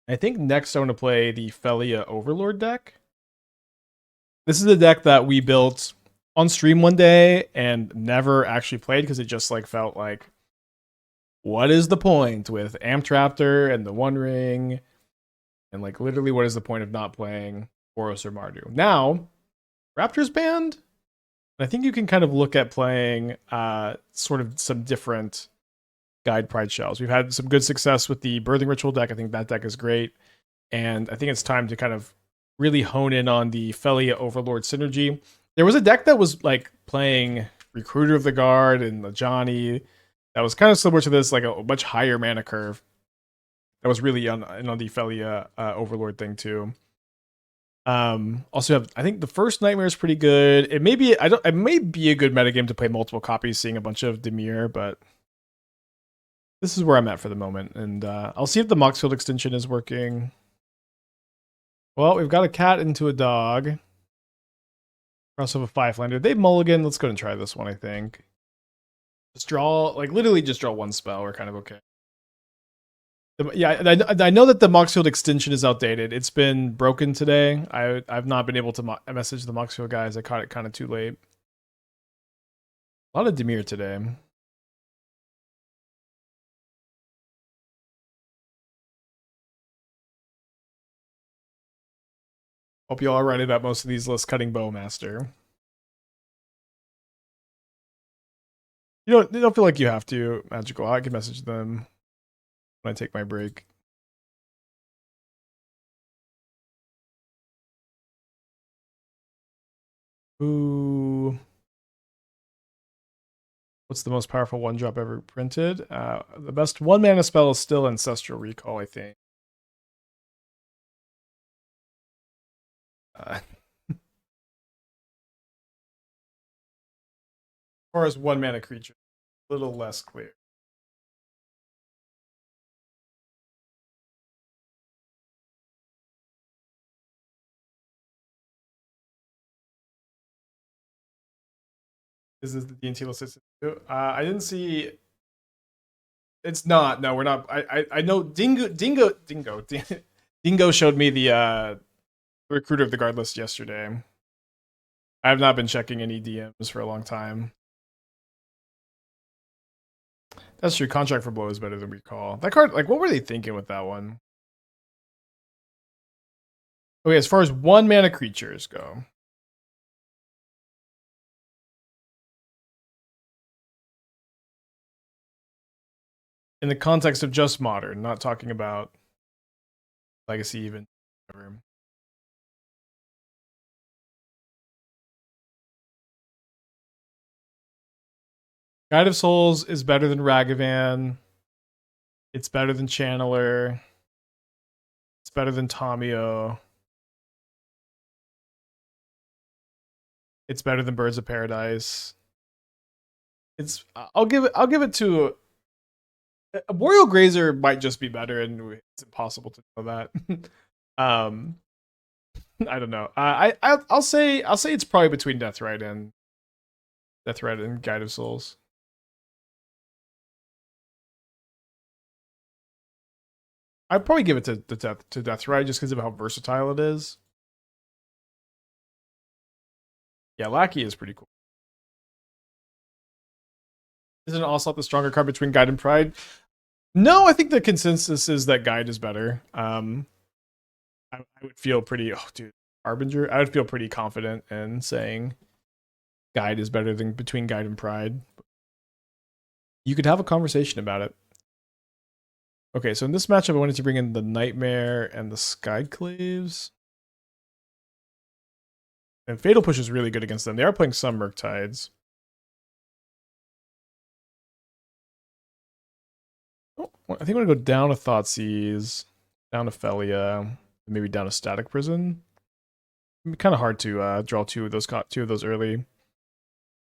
I think next I want to play the Phelia Overlord deck. This is a deck that we built on stream one day and never actually played because it just like felt like, what is the point with Amped Raptor and the One Ring? And like literally, what is the point of not playing Boros or Mardu? Now, Raptor's banned. I think you can kind of look at playing sort of some different Guide Pride shells. We've had some good success with the Birthing Ritual deck. I think that deck is great. And I think it's time to kind of really hone in on the Phelia Overlord synergy. There was a deck that was like playing Recruiter of the Guard and the Johnny that was kind of similar to this, like a much higher mana curve. That was really on the Phelia Overlord thing too. Also have, I think the first Nightmare is pretty good. It may be, it may be a good metagame to play multiple copies, seeing a bunch of Dimir, but this is where I'm at for the moment. And I'll see if the Moxfield extension is working. Well, we've got a cat into a dog. We also have a 5-lander. They mulligan. Let's go and try this one, I think. Just draw, like literally just draw one spell. We're kind of okay. Yeah, I know that the Moxfield extension is outdated. It's been broken today. I've not been able to message the Moxfield guys. I caught it kind of too late. A lot of Dimir today. Hope you all are right about most of these lists cutting Bowmaster. You don't feel like you have to, Magical. I can message them when I take my break. Ooh. What's the most powerful 1-drop ever printed? The best 1-mana spell is still Ancestral Recall, I think. As far as 1-mana creature, a little less clear. Is this the D&T list? I didn't see. It's not. No, we're not. I know Dingo showed me the Recruiter of the Guard list yesterday. I have not been checking any DMs for a long time. That's true. Contract for Blow is better than Recall. That card, like, what were they thinking with that one? Okay, as far as 1-mana creatures go. In the context of just Modern, not talking about Legacy even. Guide of Souls is better than Ragavan. It's better than Channeler. It's better than Tomio. It's better than Birds of Paradise. It's I'll give it to a Boreal Grazer might just be better, and it's impossible to know that. I don't know. I'll say it's probably between Deathrite and Guide of Souls. I'd probably give it to Deathrite just because of how versatile it is. Yeah, Lackey is pretty cool. Isn't Ocelot the stronger card between Guide and Pride? No, I think the consensus is that Guide is better. I would feel pretty, Harbinger. I would feel pretty confident in saying Guide is better than between Guide and Pride. You could have a conversation about it. Okay, so in this matchup, I wanted to bring in the Nightmare and the Skyclaves. And Fatal Push is really good against them. They are playing some Murktides. Oh, I think I'm going to go down to Thoughtseize, down to Phelia, maybe down to Static Prison. It'd be kind of hard to draw two of those early.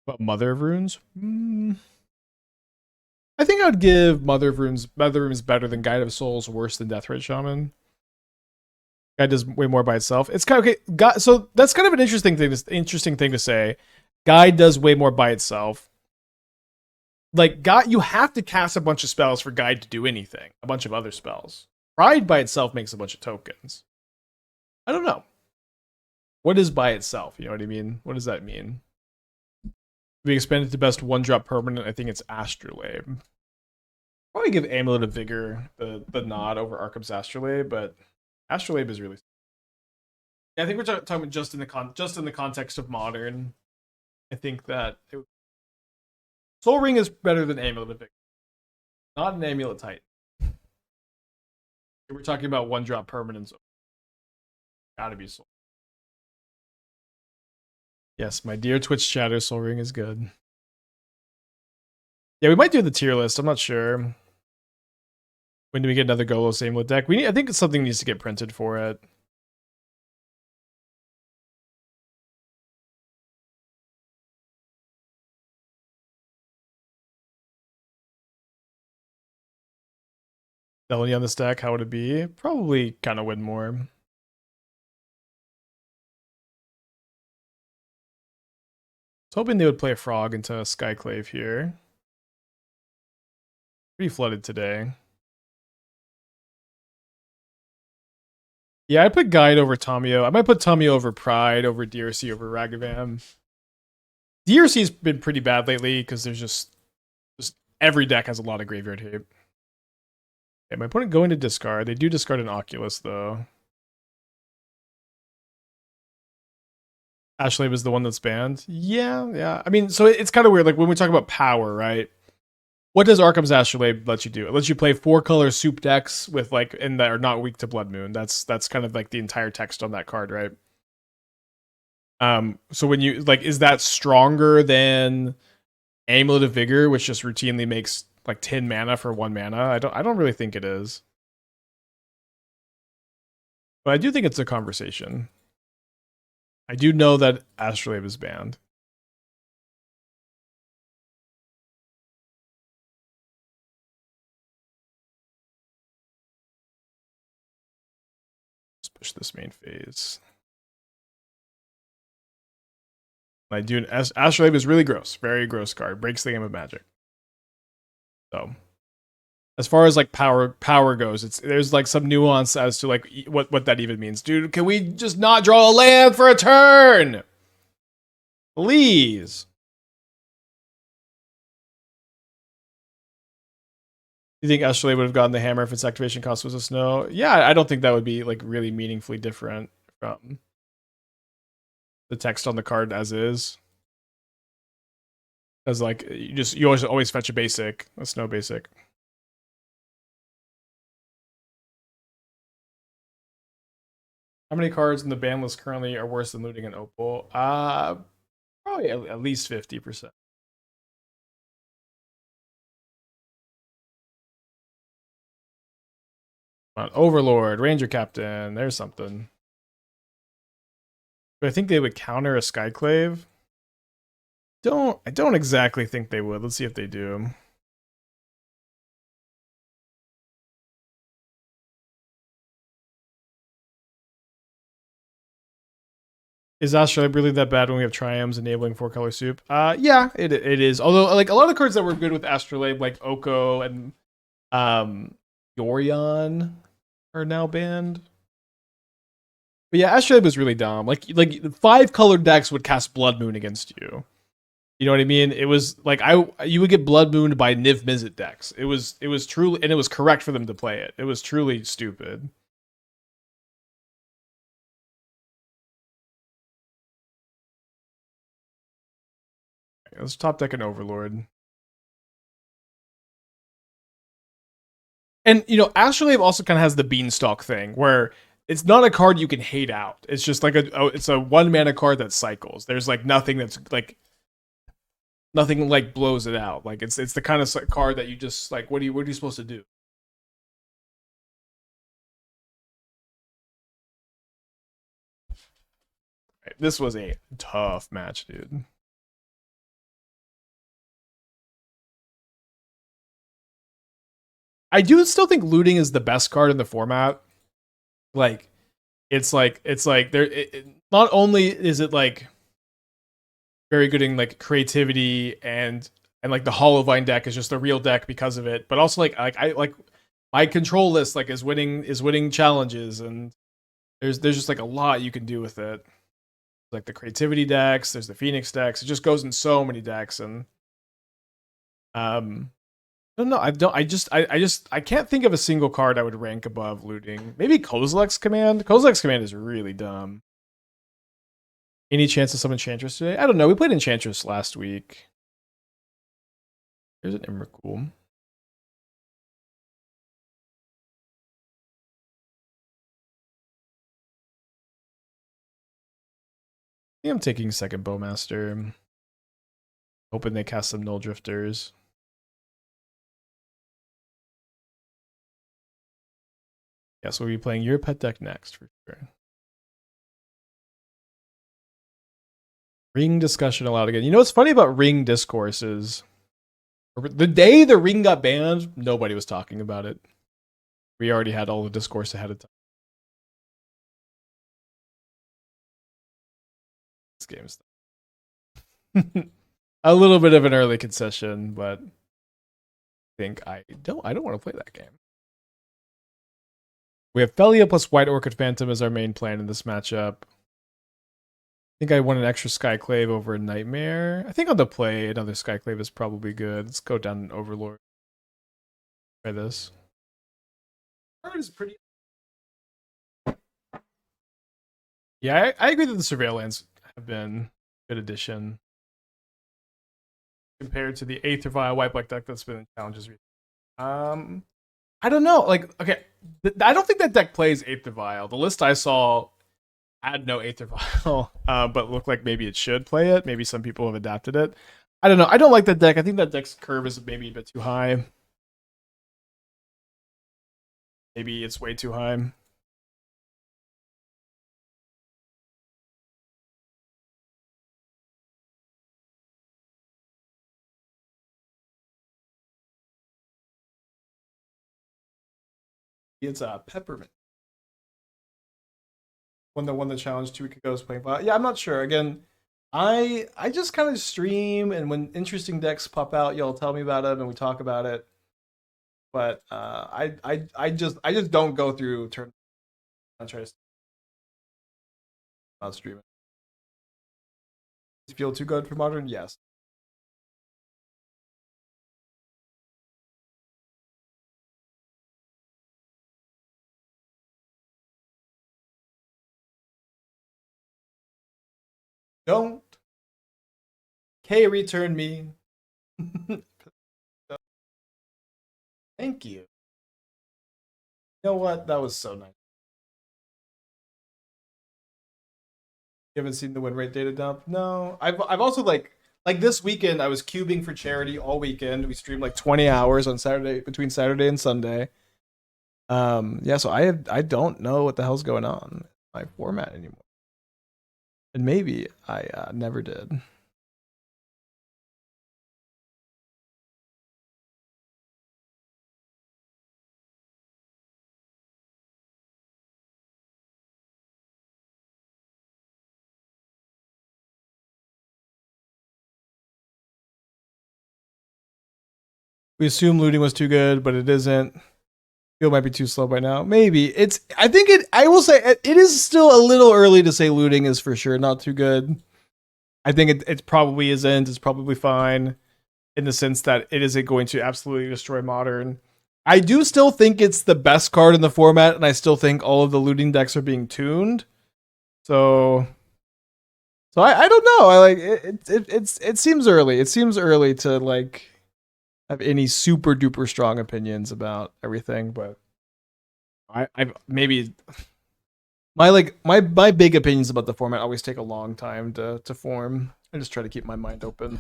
But Mother of Runes? I think I would give Mother of Runes better than Guide of Souls, worse than Deathrite Shaman. Guide does way more by itself. It's kind of okay. So that's kind of an interesting thing to say. Guide does way more by itself. Like, you have to cast a bunch of spells for Guide to do anything. A bunch of other spells. Pride by itself makes a bunch of tokens. I don't know. What is by itself? You know what I mean? What does that mean? We expanded to best 1-drop permanent. I think it's Astrolabe. Probably give Amulet of Vigor the nod over Arkham's Astrolabe, but Astrolabe is really. Yeah, I think we're talking about just in the context of modern. I think that Soul Ring is better than Amulet of Vigor. Not an Amulet Titan. We're talking about 1-drop permanents. Gotta be Soul. Yes, my dear Twitch chatter, Soul Ring is good. Yeah, we might do the tier list. I'm not sure. When do we get another Golos Amulet deck? I think something needs to get printed for it. Felony on this deck, how would it be? Probably kind of win more. I was hoping they would play a Frog into Skyclave here. Pretty flooded today. Yeah, I put Guide over Tamio. I might put Tamio over Pride, over DRC, over Ragavan. DRC's been pretty bad lately because there's just every deck has a lot of graveyard hate. Okay, my opponent going to discard. They do discard an Oculus though. Astrolabe is the one that's banned. Yeah. I mean, so it's kind of weird. Like when we talk about power, right? What does Arkham's Astrolabe let you do? It lets you play 4-color soup decks with and that are not weak to Blood Moon. That's kind of like the entire text on that card, right? So when you is that stronger than Amulet of Vigor, which just routinely makes 10 mana for 1 mana? I don't really think it is. But I do think it's a conversation. I do know that Astrolabe is banned. Let's push this main phase. I do. Astrolabe is really gross. Very gross card. Breaks the game of Magic. So, as far as power goes, there's some nuance as to what that even means. Dude, can we just not draw a land for a turn? Please. You think Astrolabe would have gotten the hammer if its activation cost was a snow? Yeah, I don't think that would be really meaningfully different from the text on the card as is. As you always fetch a snow basic. How many cards in the ban list currently are worse than looting an Opal? Probably at least 50%. Overlord, Ranger-Captain, there's something. But I think they would counter a Skyclave. I don't exactly think they would. Let's see if they do. Is Astrolabe really that bad when we have Triumphs enabling 4-color soup? Yeah, it is. Although a lot of the cards that were good with Astrolabe, like Oko and Yorion, are now banned. But yeah, Astrolabe was really dumb. 5-colored decks would cast Blood Moon against you. You know what I mean? It was you would get Blood Mooned by Niv Mizzet decks. It was truly, and it was correct for them to play it. It was truly stupid. Okay, let's top deck an Overlord. And Astrolabe also kind of has the Beanstalk thing where it's not a card you can hate out. It's just it's a 1-mana card that cycles. There's nothing that's nothing blows it out. It's the kind of card that you just what are you supposed to do? Right, this was a tough match, dude. I do still think looting is the best card in the format. It's there. Not only is it very good in creativity and the Hollowvine deck is just a real deck because of it, but also I my control list like is winning challenges, and there's just like a lot you can do with it. Like the creativity decks, there's the Phoenix decks. It just goes in so many decks, and I don't know. I can't think of a single card I would rank above looting. Maybe Kozilek's Command. Kozilek's Command is really dumb. Any chance of some Enchantress today? I don't know. We played Enchantress last week. There's an Emrakul. I think I'm taking second Bowmaster. Hoping they cast some Null Drifters. Yeah, so we'll be playing your pet deck next for sure. Ring discussion allowed again. You know what's funny about Ring discourse is the day the Ring got banned, nobody was talking about it. We already had all the discourse ahead of time. This game's a little bit of an early concession, but I think I don't want to play that game. We have Phelia plus White Orchid Phantom as our main plan in this matchup. I think I want an extra Skyclave over a Nightmare. I think on the play, another Skyclave is probably good. Let's go down an Overlord. Try this. Card is pretty. Yeah, I agree that the Surveillance have been a good addition compared to the Aether Vial White Black deck that's been in challenges recently. I don't know. Like, okay, I don't think that deck plays Aether Vial. The list I saw had no Aether Vial, but looked like maybe it should play it. Maybe some people have adapted it. I don't know. I don't like that deck. I think that deck's curve is maybe a bit too high. Maybe it's way too high. It's a Peppermint. When won the challenge 2 weeks ago, was playing. Yeah, I'm not sure. Again, I just kind of stream, and when interesting decks pop out, y'all tell me about them and we talk about it. But I just don't go through turn. I'm trying to not stream it. Does it feel too good for Modern? Yes. Don't. K return me. Thank you. You know what? That was so nice. You haven't seen the win rate data dump? No. I've also like this weekend I was cubing for charity all weekend. We streamed like 20 hours on Saturday, between Saturday and Sunday. Yeah, so I don't know what the hell's going on in my format anymore. And maybe I never did. We assume looting was too good, but it isn't. Feel might be too slow by now. Maybe it's. I think it. I will say it is still a little early to say looting is for sure not too good. I think it probably isn't. It's probably fine in the sense that it isn't going to absolutely destroy Modern. I do still think it's the best card in the format, and I still think all of the looting decks are being tuned. So I don't know. I like it seems early. It seems early to like have any super duper strong opinions about everything, but I maybe my big opinions about the format always take a long time to form. I just try to keep my mind open.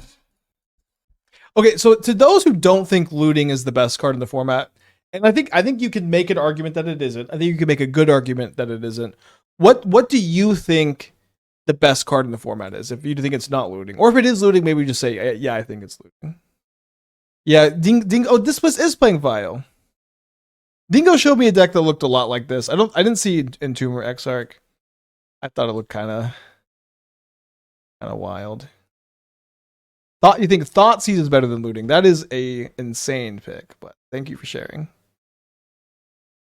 Okay, so to those who don't think looting is the best card in the format, and I think you can make an argument that it isn't. I think you can make a good argument that it isn't. What do you think the best card in the format is? If you think it's not looting, or if it is looting, maybe we just say, yeah, I think it's looting. Yeah, Oh, this is playing Vial. Dingo showed me a deck that looked a lot like this. I didn't see Entomb or Exarch. I thought it looked kind of wild. You think Thoughtseize is better than looting? That is a insane pick, but thank you for sharing.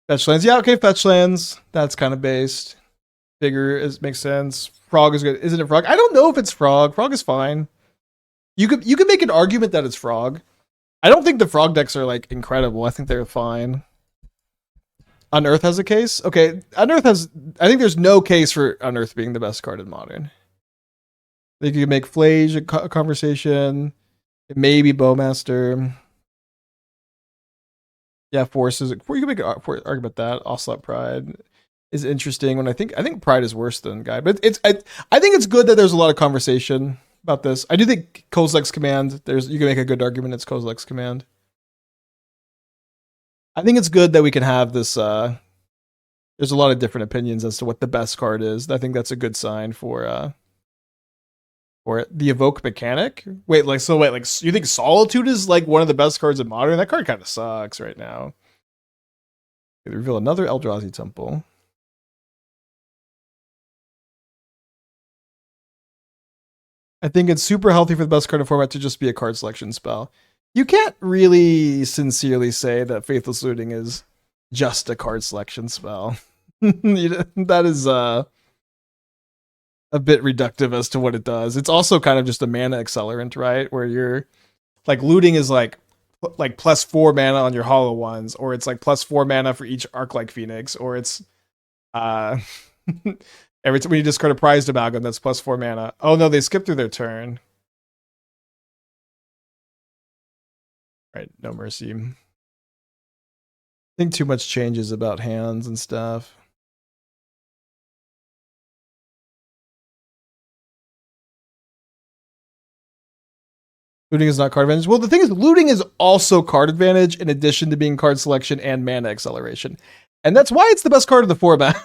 Fetch lands. Yeah, okay, fetch lands. That's kind of based. Bigger makes sense. Frog is good. Isn't it frog? I don't know if it's frog. Frog is fine. You could make an argument that it's frog. I don't think the frog decks are like incredible. I think they're fine. Unearth has a case? Okay, Unearth has... I think there's no case for Unearth being the best card in Modern. I think you can make Flage a conversation. Maybe Bowmaster. Yeah, Force is... You can make an argument that. Ocelot Pride is interesting. When I think Pride is worse than Guide. But I think it's good that there's a lot of conversation about this. I do think Kozilek's Command, you can make a good argument it's Kozilek's Command. I think it's good that we can have this. There's a lot of different opinions as to what the best card is. I think that's a good sign for it. The Evoke mechanic. Wait, you think Solitude is like one of the best cards in Modern? That card kind of sucks right now. They reveal another Eldrazi Temple. I think it's super healthy for the best card in format to just be a card selection spell. You can't really sincerely say that Faithless Looting is just a card selection spell. That is a bit reductive as to what it does. It's also kind of just a mana accelerant, right? Where you're like looting is like +4 mana on your hollow ones, or it's like +4 mana for each Arc-like Phoenix, or it's every time when you discard a Prized Amalgam, that's +4 mana. Oh no, they skipped through their turn. Right, no mercy. I think too much changes about hands and stuff. Looting is not card advantage. Well, the thing is, looting is also card advantage in addition to being card selection and mana acceleration. And that's why it's the best card of the format.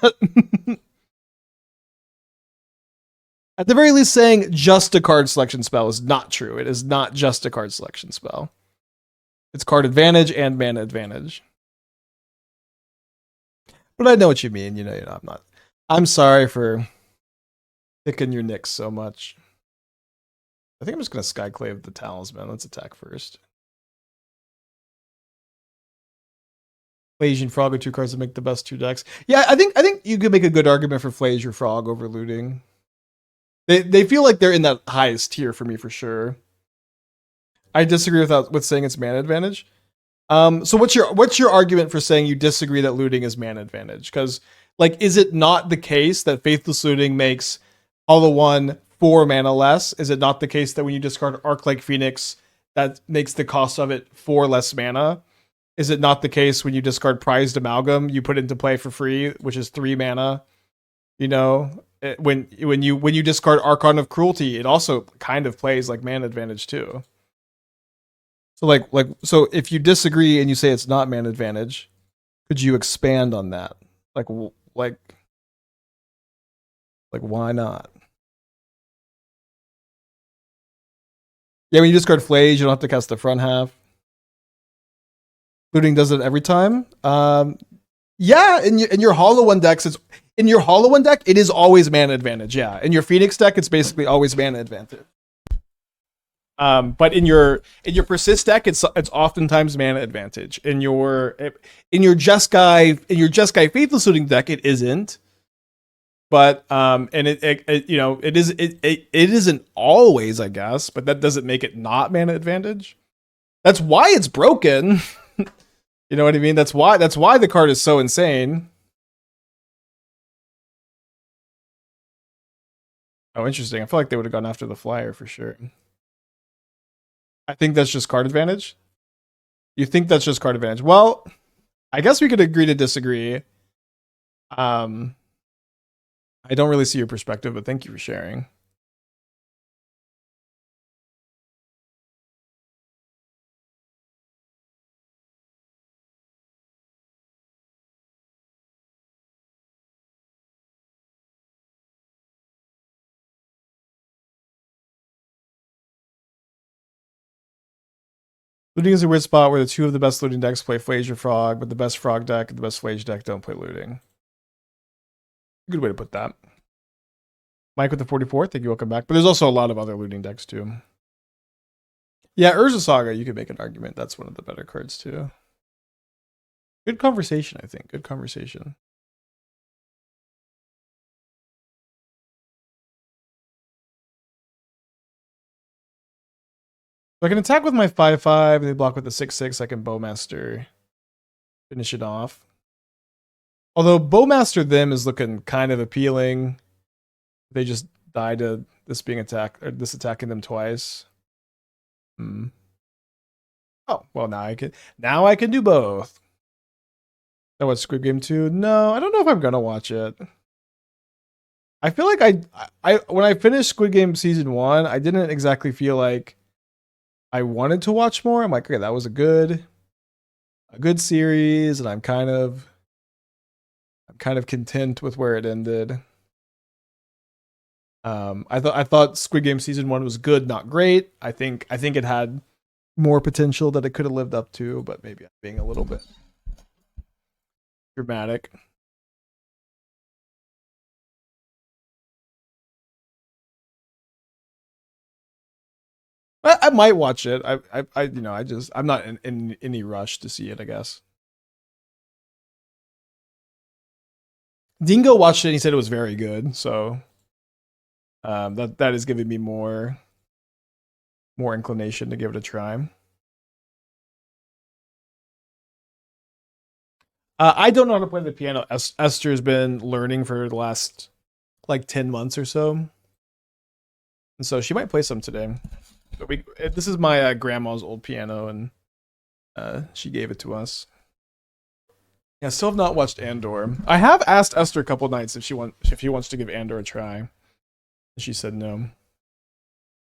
At the very least, saying just a card selection spell is not true. It is not just a card selection spell. It's card advantage and mana advantage. But I know what you mean. I'm not. I'm sorry for picking your nicks so much. I think I'm just going to Skyclave the Talisman. Let's attack first. Flage and Frog are two cards that make the best two decks. Yeah, I think you could make a good argument for Flage or Frog over looting. They feel like they're in that highest tier for me for sure. I disagree with saying it's mana advantage. So what's your argument for saying you disagree that looting is mana advantage? Because is it not the case that Faithless Looting makes Hollow One 4 mana less? Is it not the case that when you discard Arc-like Phoenix, that makes the cost of it 4 less mana? Is it not the case when you discard Prized Amalgam, you put it into play for free, which is 3 mana? When you discard Archon of Cruelty, it also kind of plays like mana advantage too. So so if you disagree and you say it's not mana advantage, could you expand on that? Like why not? Yeah, when you discard Flage, you don't have to cast the front half. Looting does it every time. Yeah, in your Hollow One decks, it is always mana advantage. Yeah, in your Phoenix deck, it's basically always mana advantage. But in your Persist deck, it's oftentimes mana advantage. In your Jeskai Faithless Looting deck, it isn't. But and it isn't always, I guess, but that doesn't make it not mana advantage. That's why it's broken. You know what I mean? That's why the card is so insane. Oh, interesting. I feel like they would have gone after the flyer for sure. I think that's just card advantage. You think that's just card advantage? Well, I guess we could agree to disagree. I don't really see your perspective, but thank you for sharing. Looting is a weird spot where the two of the best looting decks play Flage or Frog, but the best Frog deck and the best Flage deck don't play looting. Good way to put that. Mike with the 44, thank you, welcome back. But there's also a lot of other looting decks too. Yeah, Urza Saga, you could make an argument. That's one of the better cards too. Good conversation, I think. Good conversation. So I can attack with my 5/5, and they block with the 6/6. I can Bowmaster, finish it off. Although Bowmaster them is looking kind of appealing. They just die to this being attacked, or this attacking them twice. Hmm. Oh well, now I can do both. I watched Squid Game 2. No, I don't know if I'm gonna watch it. I feel like I when I finished Squid Game season 1, I didn't exactly feel like I wanted to watch more. I'm like, okay, that was a good series, and I'm kind of content with where it ended. I thought Squid Game season 1 was good, not great. I think it had more potential that it could have lived up to, but maybe I'm being a little bit dramatic. I might watch it. I'm not in any rush to see it, I guess. Dingo watched it and he said it was very good, so that is giving me more inclination to give it a try. I don't know how to play the piano. Esther's been learning for the last like 10 months or so, and so she might play some today. But this is my grandma's old piano, and she gave it to us. Yeah, still have not watched Andor. I have asked Esther a couple nights if she wants to give Andor a try, and she said no.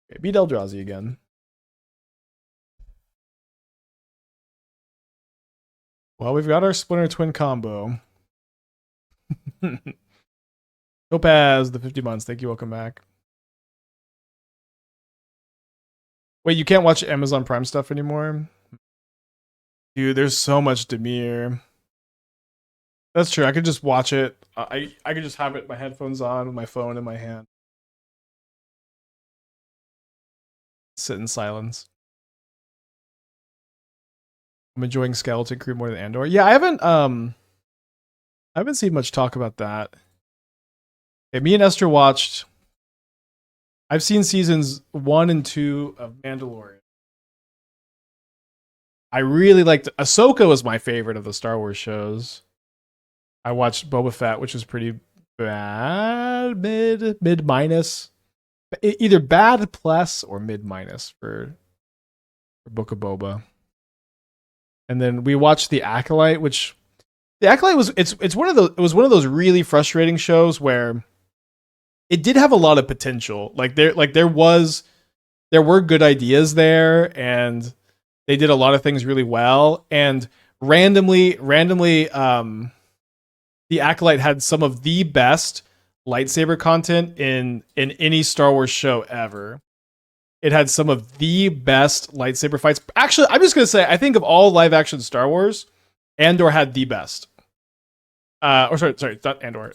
Okay, beat Eldrazi again. Well, we've got our Splinter Twin combo. Topaz, the 50 months. Thank you. Welcome back. Wait, you can't watch Amazon Prime stuff anymore? Dude, there's so much Demir. That's true. I could just watch it. I could just have it, my headphones on, with my phone in my hand. Sit in silence. I'm enjoying Skeleton Crew more than Andor. Yeah, I haven't seen much talk about that. Okay, me and Esther watched. I've seen seasons 1 and 2 of Mandalorian. I really liked Ahsoka was my favorite of the Star Wars shows. I watched Boba Fett, which was pretty bad, mid minus, either bad plus or mid minus for Book of Boba. And then we watched The Acolyte, which The Acolyte was it's one of those, it was one of those really frustrating shows where it did have a lot of potential. There were good ideas there, and they did a lot of things really well. And randomly, The Acolyte had some of the best lightsaber content in any Star Wars show ever. It had some of the best lightsaber fights. Actually, I'm just gonna say, I think of all live action Star Wars, Andor had the best. Sorry, not Andor.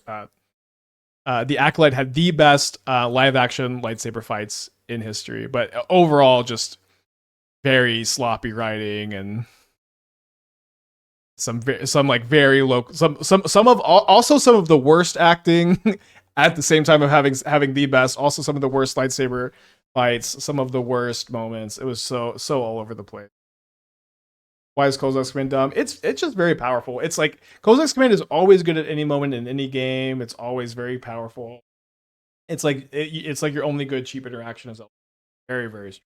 The Acolyte had the best live action lightsaber fights in history, but overall, just very sloppy writing and some very low, some of the worst acting at the same time of having the best. Also, some of the worst lightsaber fights, some of the worst moments. It was so all over the place. Why is Kozak's Command dumb? It's just very powerful. It's like Kozak's Command is always good at any moment in any game. It's always very powerful. It's like your only good cheap interaction is very very strong.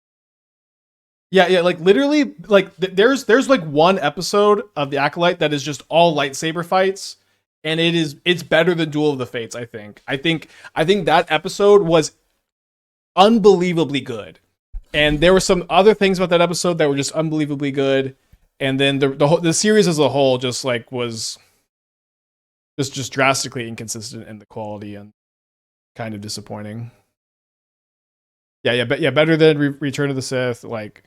Yeah, like literally, like there's like one episode of The Acolyte that is just all lightsaber fights, and it's better than Duel of the Fates. I think that episode was unbelievably good, and there were some other things about that episode that were just unbelievably good. And then the series as a whole just like was just drastically inconsistent in the quality and kind of disappointing. Yeah, better than Return of the Sith. Like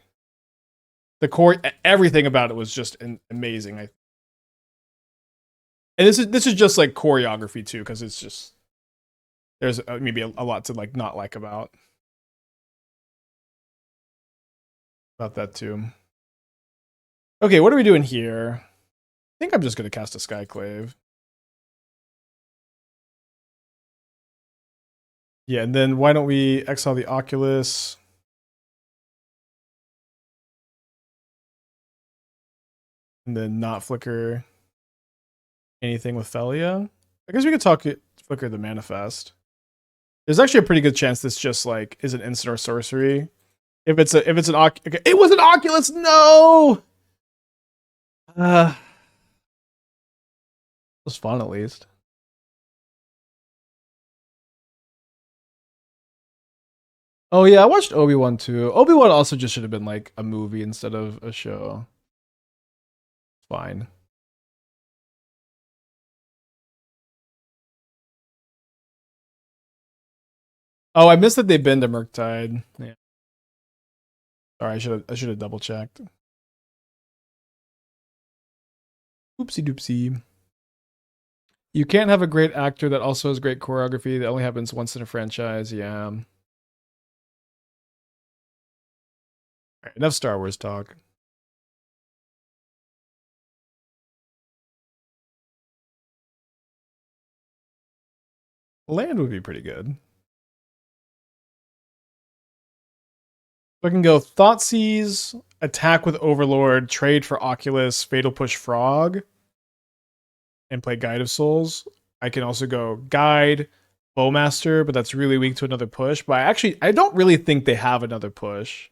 the core, everything about it was just amazing. And this is just like choreography too, because it's just there's maybe a lot to like not like about that too. Okay, what are we doing here? think I'm just going to cast a Skyclave. Yeah, and then why don't we exile the Oculus? And then not flicker anything with Phelia. I guess we could flicker the Manifest. There's actually a pretty good chance this just like is an instant or sorcery. If it's an okay, it was an Oculus. No. It was fun at least. Oh yeah, I watched Obi-Wan too. Obi-Wan also just should have been like a movie instead of a show. Fine. Oh, I missed that they've been to Murktide. Yeah. Sorry, I should have double checked. Oopsie doopsie. You can't have a great actor that also has great choreography. That only happens once in a franchise. Yeah. All right, enough Star Wars talk. Land would be pretty good. I can go Thoughtseize, attack with Overlord, trade for Oculus, Fatal Push Frog, and play Guide of Souls. I can also go Guide, Bowmaster, but that's really weak to another push. But I don't really think they have another push.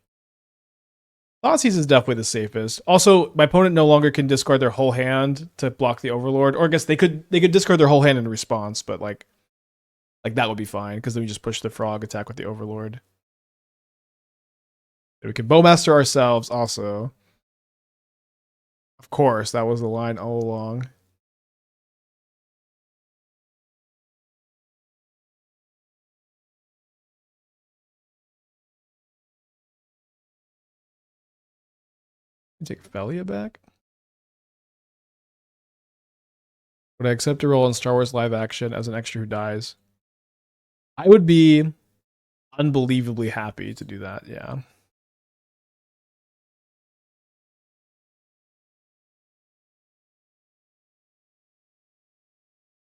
Thoughtseize is definitely the safest. Also, my opponent no longer can discard their whole hand to block the Overlord. Or I guess they could discard their whole hand in response, but like that would be fine, because then we just push the frog, attack with the Overlord. We can Bowmaster ourselves also. Of course, that was the line all along. Take Phelia back. Would I accept a role in Star Wars live action as an extra who dies? I would be unbelievably happy to do that, yeah.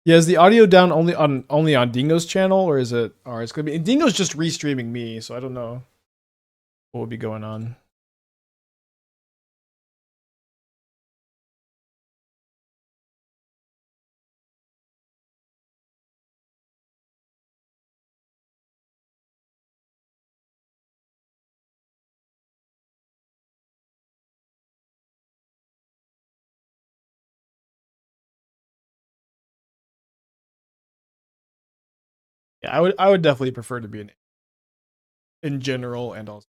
Yeah, is the audio down only on Dingo's channel, or is it ours? Gonna be Dingo's just restreaming me, so I don't know what would be going on. Yeah, I would definitely prefer to be in general, and also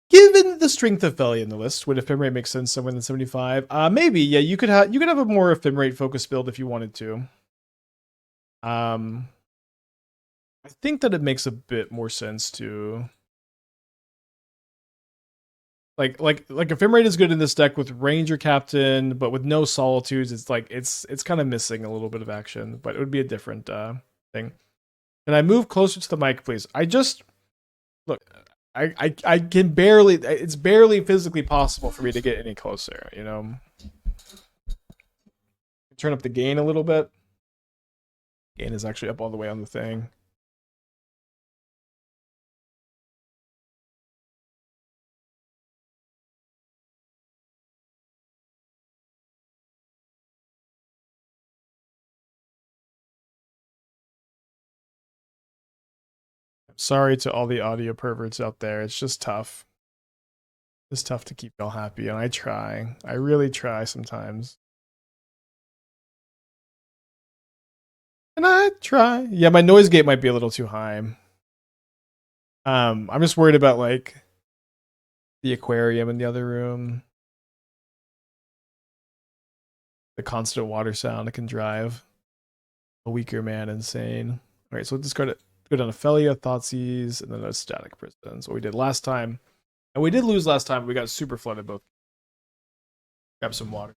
given the strength of Phelia in the list, would ephemerate make sense somewhere in the 75? Maybe, yeah, you could have a more ephemerate focused build if you wanted to. I think that it makes a bit more sense to like ephemerate is good in this deck with Ranger-Captain, but with no solitudes, it's like it's kind of missing a little bit of action, but it would be a different thing. Can I move closer to the mic, please? I just look. I can barely. It's barely physically possible for me to get any closer. You know. Turn up the gain a little bit. Gain is actually up all the way on the thing. Sorry to all the audio perverts out there. It's just tough. It's tough to keep y'all happy, and I try. I really try sometimes. And I try. Yeah, my noise gate might be a little too high. I'm just worried about like the aquarium in the other room. The constant water sound it can drive a weaker man insane. All right, so let's discard it. Go down to Phelia, Thoughtseize, and then a Static Prison. So we did last time. And we did lose last time, but we got super flooded both. Grab some water.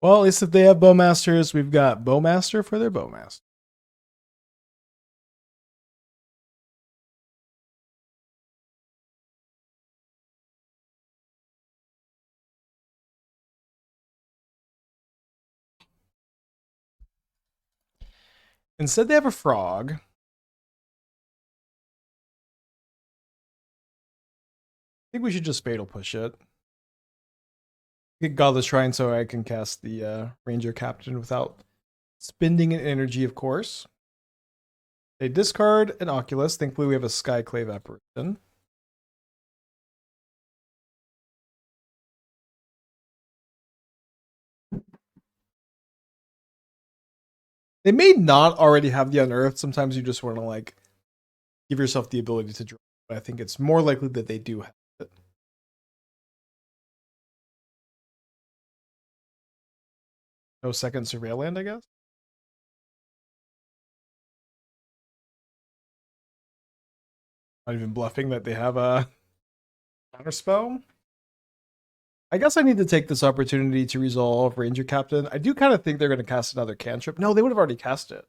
Well, at least if they have Bowmasters, we've got Bowmaster for their Bowmaster. Instead, they have a frog. I think we should just Fatal Push it. Get Godless Shrine so I can cast the Ranger-Captain without spending an energy, of course. They discard an Oculus. Thankfully, we have a Skyclave Apparition. They may not already have the Unearthed. Sometimes you just want to like give yourself the ability to draw. But I think it's more likely that they do have it. No second Surveil land, I guess. Not even bluffing that they have a counterspell. I guess I need to take this opportunity to resolve Ranger-Captain. I do kind of think they're going to cast another cantrip. No, they would have already cast it.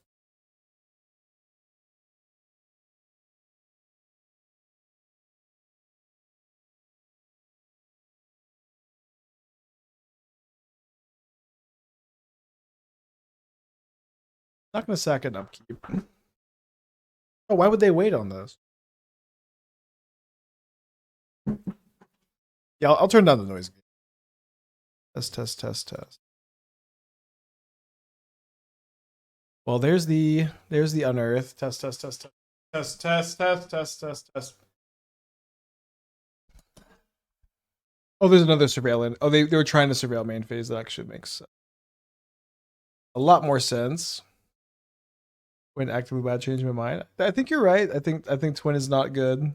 Not going to sack an upkeep. Oh, why would they wait on this? Yeah, I'll turn down the noise. Test. Well, there's the Unearth. Test. Oh, there's another surveillance. Oh, they were trying to surveil main phase. That actually makes a lot more sense. When actively bad, change my mind. I think you're right. I think Twin is not good. I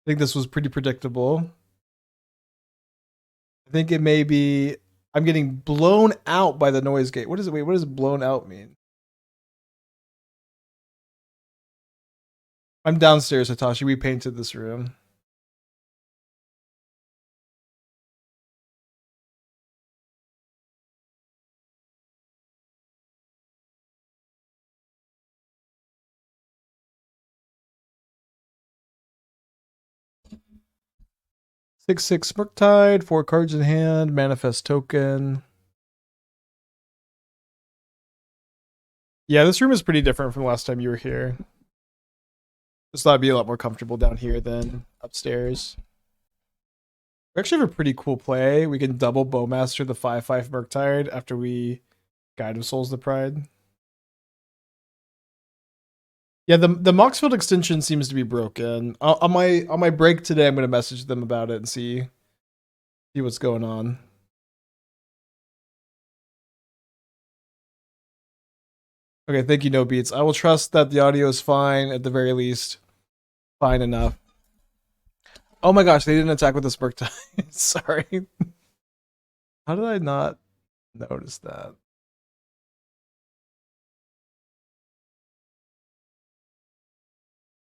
think this was pretty predictable. I think it may be. I'm getting blown out by the noise gate. What is it? Wait, what does blown out mean? I'm downstairs, Hitachi. We painted this room. Six Murktide, 4 cards in hand, manifest token. Yeah, this room is pretty different from the last time you were here. Just thought it'd be a lot more comfortable down here than upstairs. We actually have a pretty cool play. We can double Bowmaster the 5/5 Murktide after we Guide of Souls the Pride. Yeah, the Moxfield extension seems to be broken. On my break today, I'm gonna message them about it and see what's going on. Okay, thank you, No Beats. I will trust that the audio is fine, at the very least. Fine enough. Oh my gosh, they didn't attack with the Murktide. Sorry. How did I not notice that?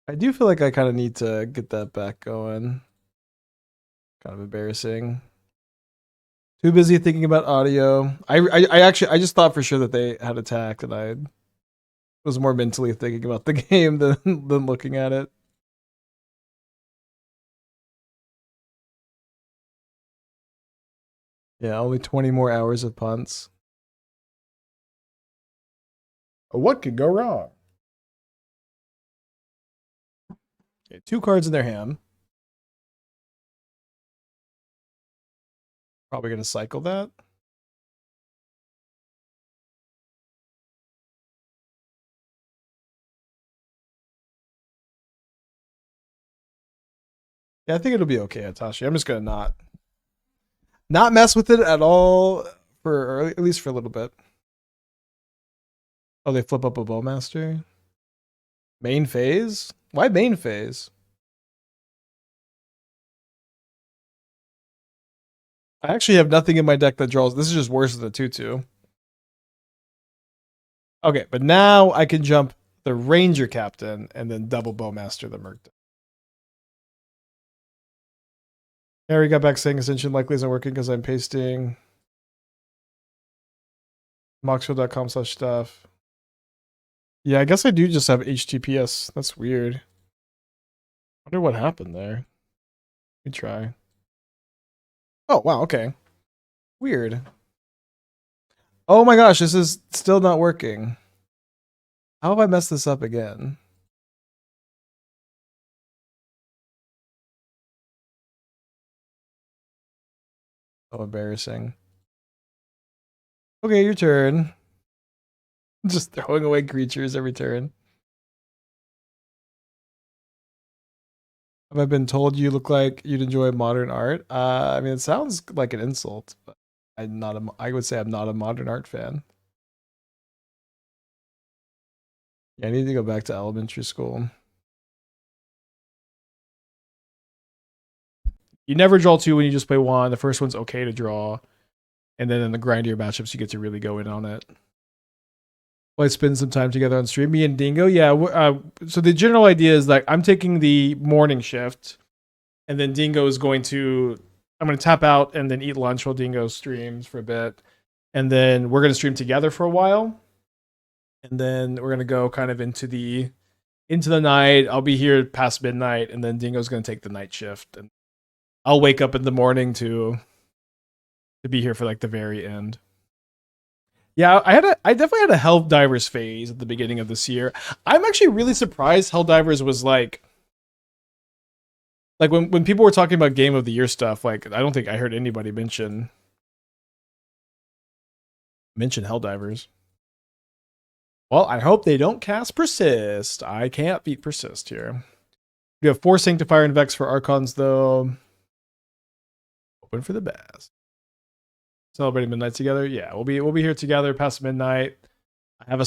I do feel like I kind of need to get that back going. Kind of embarrassing. Too busy thinking about audio. I just thought for sure that they had attacked, and I was more mentally thinking about the game than looking at it. Yeah, only 20 more hours of punts. What could go wrong? Okay, 2 cards in their hand. Probably going to cycle that. Yeah, I think it'll be okay, Atashi. I'm just going to not mess with it at all, or at least for a little bit. Oh, they flip up a Bowmaster? Main phase? Why main phase? I actually have nothing in my deck that draws. This is just worse than a 2/2. Okay, but now I can jump the Ranger-Captain and then double Bowmaster the Merc. Harry got back saying Ascension likely isn't working because I'm pasting moxfield.com/stuff. Yeah, I guess I do just have HTTPS. That's weird. Wonder what happened there. Let me try. Oh, wow, okay. Weird. Oh my gosh, this is still not working. How have I messed this up again? So embarrassing. Okay, your turn. Just throwing away creatures every turn. Have I been told you look like you'd enjoy modern art? I mean, it sounds like an insult, but I would say I'm not a modern art fan. Yeah, I need to go back to elementary school. You never draw two when you just play one. The first one's okay to draw. And then in the grindier matchups, you get to really go in on it. Well, I spend some time together on stream. Me and Dingo, yeah. So the general idea is like I'm taking the morning shift, and then Dingo is going to. I'm going to tap out and then eat lunch while Dingo streams for a bit, and then we're going to stream together for a while, and then we're going to go kind of into the night. I'll be here past midnight, and then Dingo's going to take the night shift, and I'll wake up in the morning to be here for like the very end. Yeah, I definitely had a Helldivers phase at the beginning of this year. I'm actually really surprised Helldivers was like when people were talking about Game of the Year stuff, like I don't think I heard anybody mention Helldivers. Well, I hope they don't cast Persist. I can't beat Persist here. We have 4 Sanctifier and Vex for Archons though. Open for the best. Celebrating midnight together. Yeah, we'll be here together past midnight. I have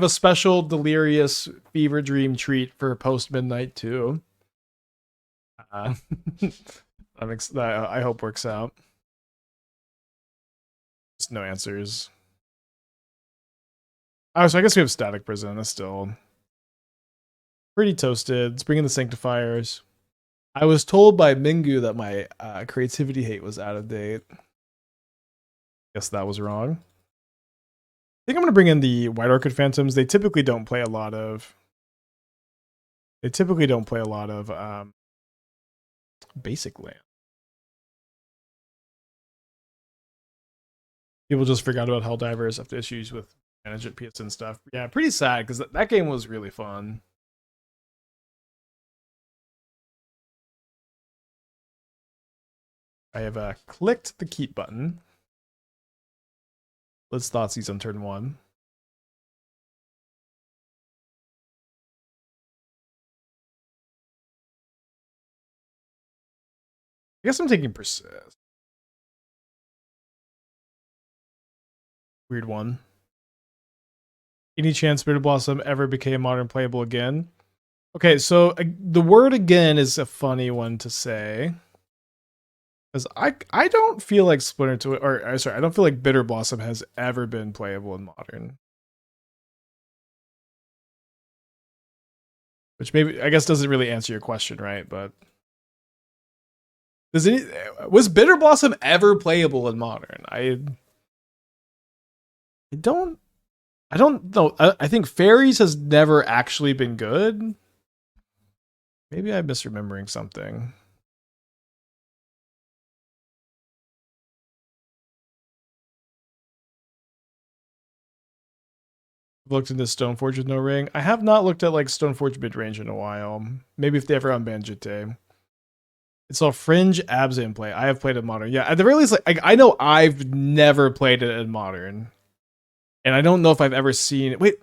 a special delirious fever dream treat for post midnight too. I hope works out. Just no answers. Oh, so I guess we have Static Prison. That's still pretty toasted. Let's bring in the Sanctifiers. I was told by Mingu that my creativity hate was out of date. Guess that was wrong. I think I'm gonna bring in the White Orchid Phantoms. They typically don't play a lot of. Basic land. People just forgot about Helldivers after issues with management PSN stuff. Yeah, pretty sad because that game was really fun. I have clicked the keep button. Let's Thoughtseize on turn 1. I guess I'm taking Persist. Weird one. Any chance Bitter Blossom ever became modern playable again? Okay, so the word again is a funny one to say. Because I don't feel like Splinter or sorry, I don't feel like Bitter Blossom has ever been playable in modern. Which maybe I guess doesn't really answer your question, right? But was Bitter Blossom ever playable in modern? I don't know. I think Fairies has never actually been good. Maybe I'm misremembering something. I've looked into Stoneforge with no ring. I have not looked at like Stoneforge mid-range in a while. Maybe if they ever unban Jitte. It's all Fringe Abs in play. I have played in modern. Yeah, at the very least, like I know I've never played it in modern. And I don't know if I've ever seen it. Wait,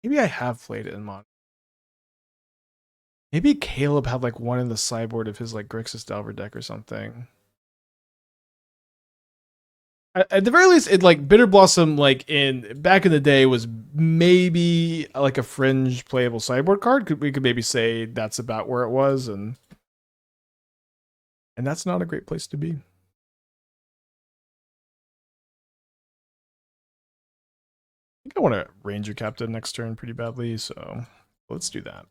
maybe I have played it in modern. Maybe Caleb had like one in the sideboard of his like Grixis Delver deck or something. At the very least, it like Bitter Blossom, like in back in the day, was maybe like a fringe playable sideboard card. We could maybe say that's about where it was, and that's not a great place to be. I think I want to Ranger-Captain next turn pretty badly, so let's do that.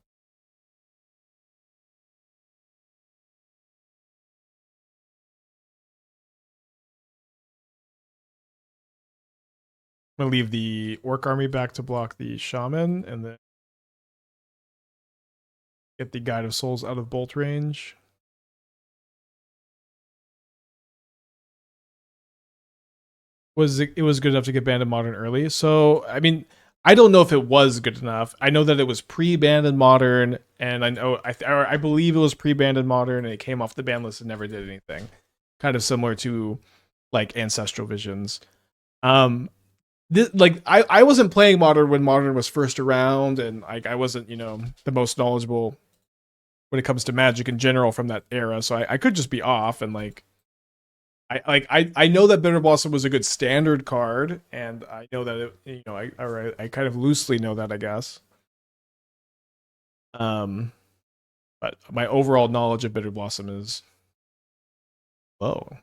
I'm gonna leave the Orc army back to block the Shaman, and then get the Guide of Souls out of bolt range. It was good enough to get banned in Modern early. So I mean, I don't know if it was good enough. I know that it was pre-banned in Modern, and I believe it was pre-banned in Modern, and it came off the ban list and never did anything. Kind of similar to like Ancestral Visions. I wasn't playing Modern when Modern was first around, and like I wasn't the most knowledgeable when it comes to Magic in general from that era. So I could just be off, and like I know that Bitter Blossom was a good standard card, and I know that I kind of loosely know that, I guess. But my overall knowledge of Bitter Blossom is low.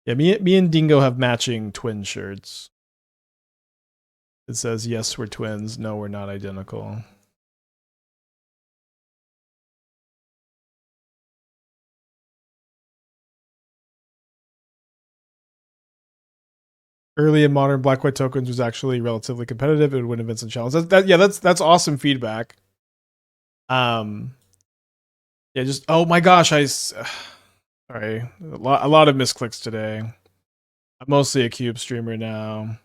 Yeah, me and Dingo have matching twin shirts. It says, yes, we're twins. No, we're not identical. Early in Modern, Black-White Tokens was actually relatively competitive. It would win events and challenges. That's awesome feedback. Yeah, just, oh my gosh, sorry. A lot of misclicks today. I'm mostly a cube streamer now.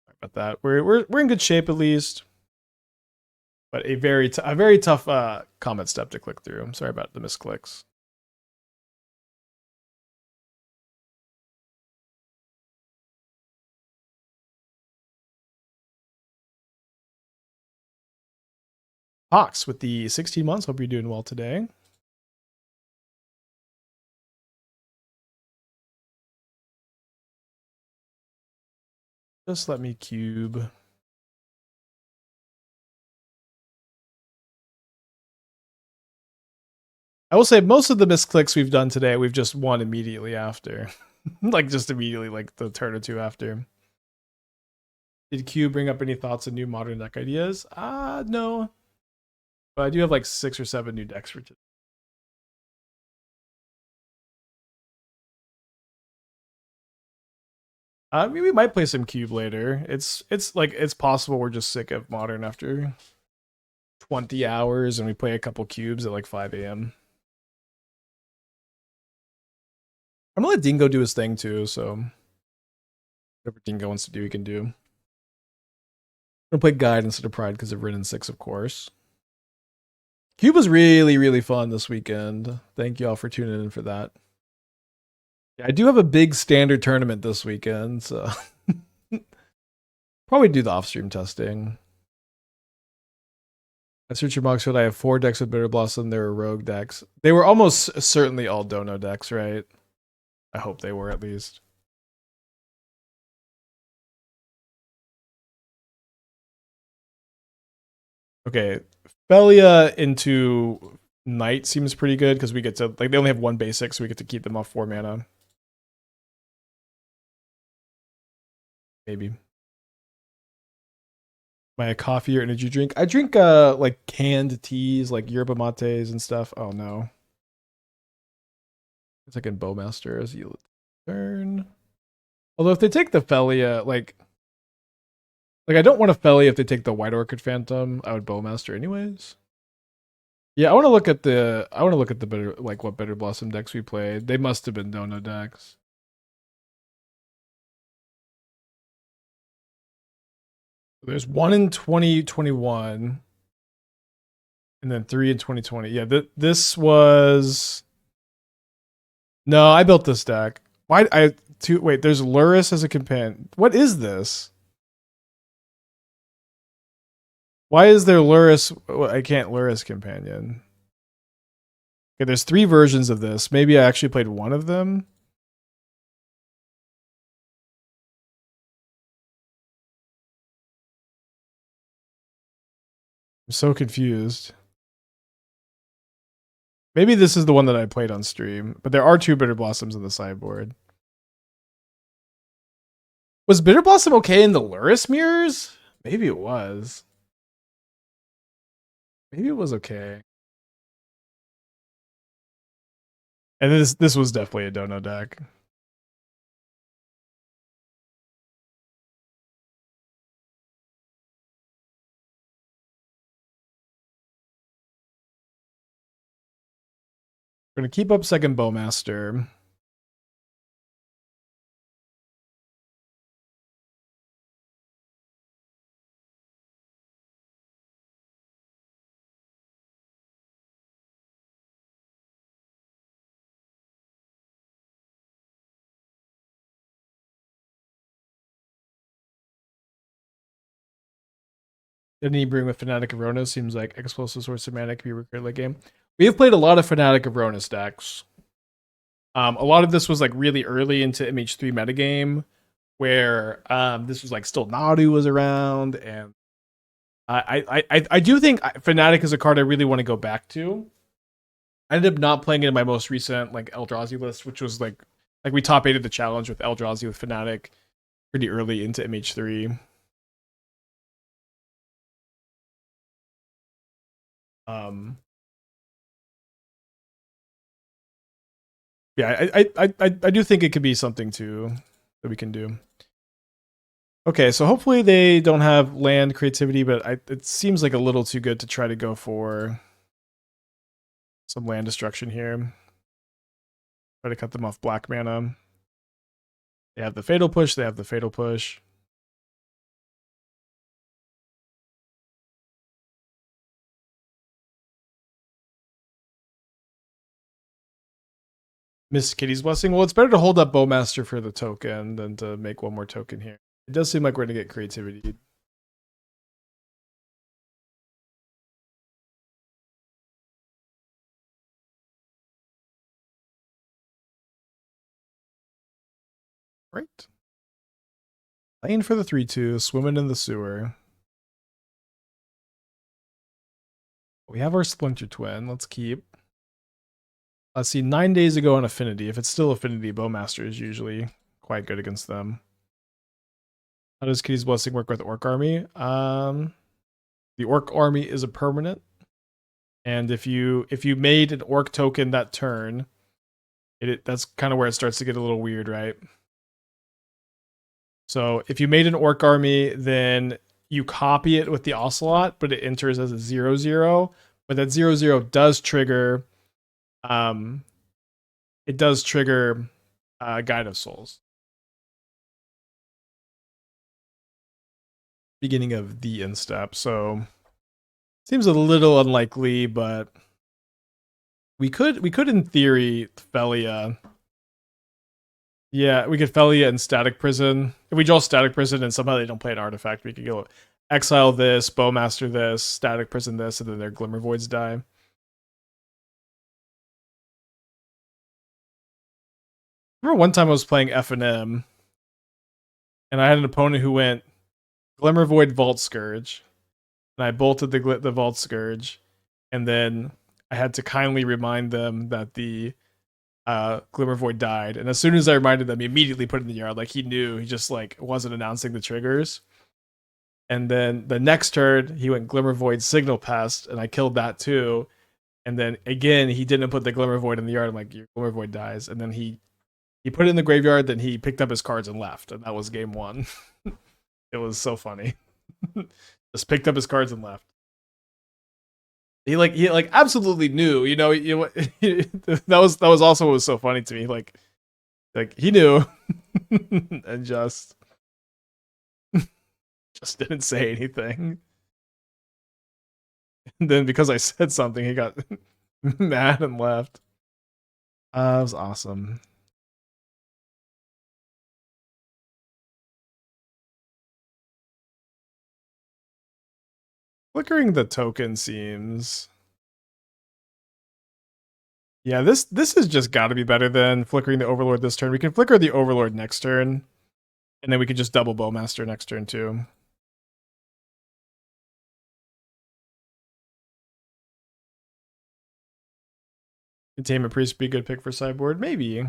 Sorry about that. We're in good shape at least. But a very tough comment step to click through. I'm sorry about the misclicks. Hawks with the 16 months. Hope you're doing well today. Just let me cube. I will say most of the misclicks we've done today, we've just won immediately after. Like just immediately, like the turn or two after. Did Q bring up any thoughts on new Modern deck ideas? No. But I do have like 6 or 7 new decks for today. We might play some Cube later. It's possible we're just sick of Modern after 20 hours and we play a couple cubes at like 5 a.m. I'm gonna let Dingo do his thing too, so whatever Dingo wants to do, he can do. I'm gonna play Guide instead of Pride because of Rin and 6, of course. Cube was really, really fun this weekend. Thank you all for tuning in for that. Yeah, I do have a big standard tournament this weekend, so probably do the off-stream testing. I searched your box field. I have 4 decks with Bitter Blossom. They were rogue decks. They were almost certainly all Dono decks, right? I hope they were at least. Okay, Phelia into Knight seems pretty good because we get to, like, they only have 1 basic, so we get to keep them off 4 mana. Maybe. My coffee or energy drink. I drink like canned teas, like yerba mates and stuff. Oh no. It's like in Bowmaster as you turn. Although if they take the Phelia, like I don't want a Phelia if they take the White Orchid Phantom. I would Bowmaster anyways. Yeah, I want to look at the better, like what Bitter Blossom decks we played. They must have been Dono decks. There's 1 in 2021 and then 3 in 2020. Yeah, this was, no, I built this deck. Wait, there's Lurrus as a companion. What is this? Why is there Lurrus? I can't Lurrus companion. Okay, there's 3 versions of this. Maybe I actually played one of them. I'm so confused. Maybe this is the one that I played on stream, but there are 2 Bitter Blossoms in the sideboard. Was Bitter Blossom okay in the Lurrus mirrors? Maybe it was. Maybe it was okay. And this was definitely a dono deck. We're gonna keep up second Bowmaster. Any bring with Fnatic of Rona seems like Explosive Sword Semantic could be recurred late game. We have played a lot of Fnatic of Rona decks. A lot of this was like really early into MH3 metagame, where this was like still Nadu was around, and I do think Fnatic is a card I really want to go back to. I ended up not playing it in my most recent like Eldrazi list, which was like we top 8'd the challenge with Eldrazi with Fnatic pretty early into MH3. Yeah, I do think it could be something too that we can do. Okay, so hopefully they don't have land creativity, but it seems like a little too good to try to go for some land destruction here. Try to cut them off black mana. They have the fatal push. They have the fatal push. Miss Kitty's Blessing. Well, it's better to hold up Bowmaster for the token than to make one more token here. It does seem like we're going to get creativity. Right. Playing for the 3-2, swimming in the sewer. We have our Splinter Twin. Let's keep. Let's see, 9 days ago on Affinity. If it's still Affinity, Bowmaster is usually quite good against them. How does Kitty's Blessing work with Orc Army? The Orc Army is a permanent. And if you made an Orc token that turn, that's kind of where it starts to get a little weird, right? So if you made an Orc Army, then you copy it with the Ocelot, but it enters as a 0/0. But that 0/0 does trigger it does trigger Guide of Souls. Beginning of the end step, so seems a little unlikely, but we could in theory Phelia. Yeah, we could Phelia and Static Prison. If we draw Static Prison and somehow they don't play an artifact, we could go exile this, Bowmaster this, Static Prison this, and then their Glimmer Voids die. Remember one time I was playing F&M, and I had an opponent who went Glimmer Void Vault Scourge, and I bolted the Vault Scourge, and then I had to kindly remind them that the Glimmer Void died. And as soon as I reminded them, he immediately put it in the yard. Like he knew, he just like wasn't announcing the triggers. And then the next turn, he went Glimmer Void Signal Pest, and I killed that too. And then again, he didn't put the Glimmer Void in the yard. I'm like, your Glimmer Void dies. And then he put it in the graveyard, then he picked up his cards and left. And that was game one. It was so funny. Just picked up his cards and left. He absolutely knew, that was also what was so funny to me. Like he knew and just didn't say anything. And then because I said something, he got mad and left. It was awesome. Flickering the token seems. Yeah, this has just got to be better than flickering the Overlord this turn. We can flicker the Overlord next turn, and then we can just double Bowmaster next turn too. Containment Priest be a good pick for sideboard? Maybe.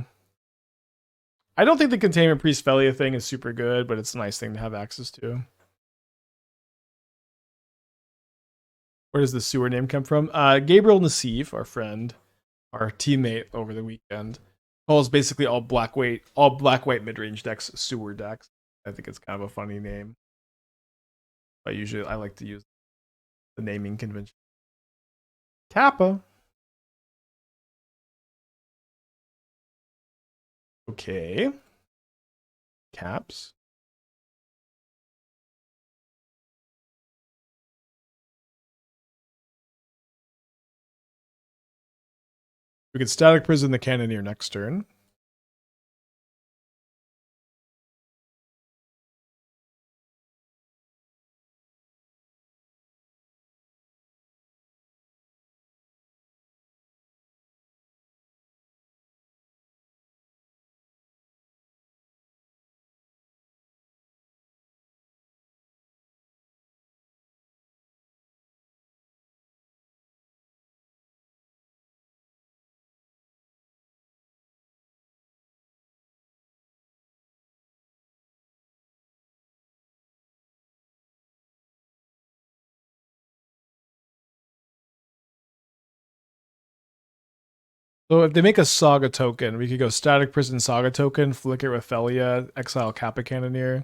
I don't think the Containment Priest Phelia thing is super good, but it's a nice thing to have access to. Where does the sewer name come from? Gabriel Nassif, our friend, our teammate over the weekend. Calls basically all black white mid range decks sewer decks. I think it's kind of a funny name, but usually I like to use the naming convention. Kappa. Okay. Caps. We could Static Prison the Cannoneer next turn. So if they make a Saga token, we could go Static Prison Saga token, flicker with Phelia, exile Kappa Cannoneer.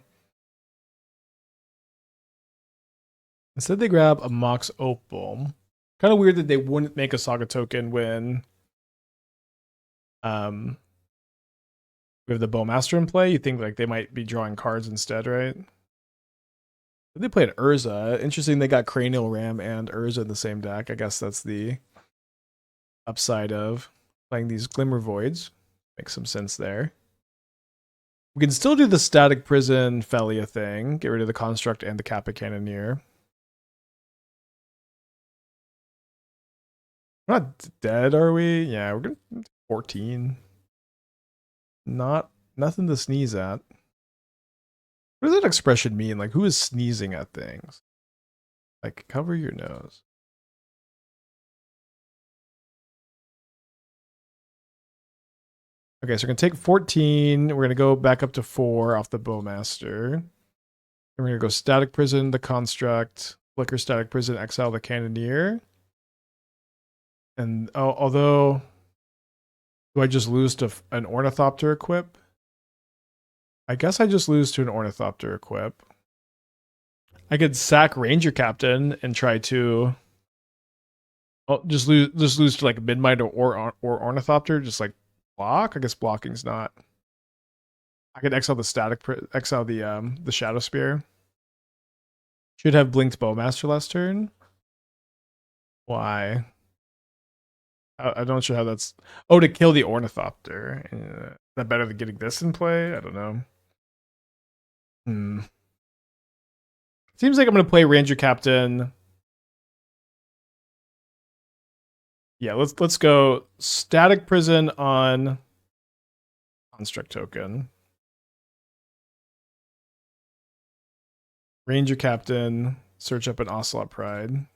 Instead, they grab a Mox Opal. Kind of weird that they wouldn't make a Saga token when we have the Bowmaster in play. You think like they might be drawing cards instead, right? They played Urza. Interesting, they got Cranial Ram and Urza in the same deck. I guess that's the upside of playing these Glimmer Voids. Makes some sense there. We can still do the Static Prison Phelia thing. Get rid of the Construct and the Kappa Cannoneer. We're not dead, are we? Yeah, we're gonna 14. Nothing to sneeze at. What does that expression mean? Like, who is sneezing at things? Like, cover your nose. Okay, so we're gonna take 14. We're gonna go back up to 4 off the Bowmaster. Then we're gonna go Static Prison, the Construct, Flicker Static Prison, exile the Cannoneer. And although, do I just lose to an Ornithopter equip? I guess I just lose to an Ornithopter equip. I could sack Ranger-Captain and try to just lose to like Midnight or Ornithopter, just like block. I guess blocking's not. I could exile exile the Shadow Spear. Should have blinked Bowmaster last turn. Why? I don't sure how that's. Oh, to kill the Ornithopter. Is that better than getting this in play? I don't know. Seems like I'm gonna play Ranger-Captain. Yeah, let's go Static Prison on Construct token. Ranger-Captain, search up an Ocelot Pride.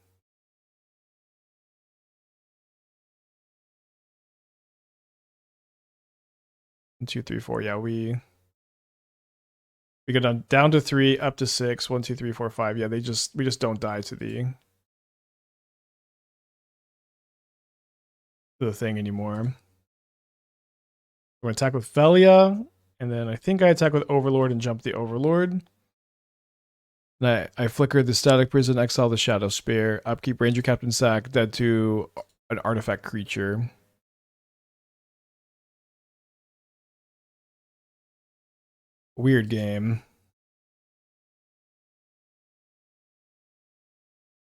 1, 2, 3, 4. Yeah, we go down to 3, up to 6. 1, 2, 3, 4, 5. Yeah, we just don't die to the thing anymore. We're gonna attack with Phelia, and then I think I attack with Overlord and jump the Overlord. And I flicker the Static Prison, exile the Shadow Spear, upkeep Ranger-Captain sack, dead to an artifact creature. Weird game.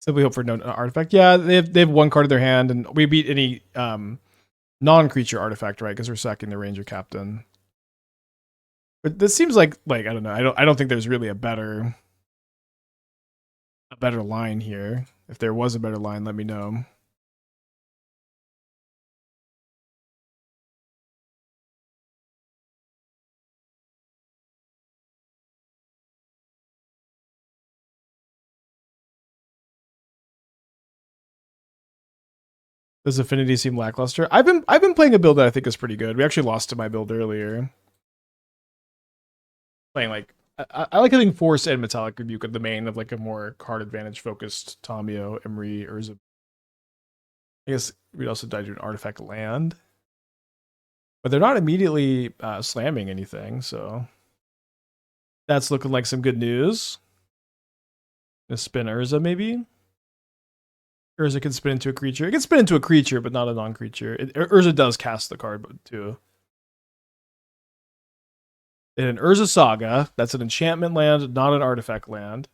Simply hope for no artifact. Yeah, they have one card in their hand, and we beat any non-creature artifact, right? Because we're sacking the Ranger-Captain. But this seems like I don't know. I don't think there's really a better line here. If there was a better line, let me know. Does Affinity seem lackluster? I've been playing a build that I think is pretty good. We actually lost to my build earlier. Playing like I like hitting Force and Metallic Rebuke at the main of like a more card advantage focused Tamio, Emery, Urza. I guess we'd also die to an artifact land. But they're not immediately slamming anything, so that's looking like some good news. Gonna spin Urza, maybe? Urza can spin into a creature. It can spin into a creature, but not a non-creature. Urza does cast the card, too. In an Urza Saga, that's an enchantment land, not an artifact land.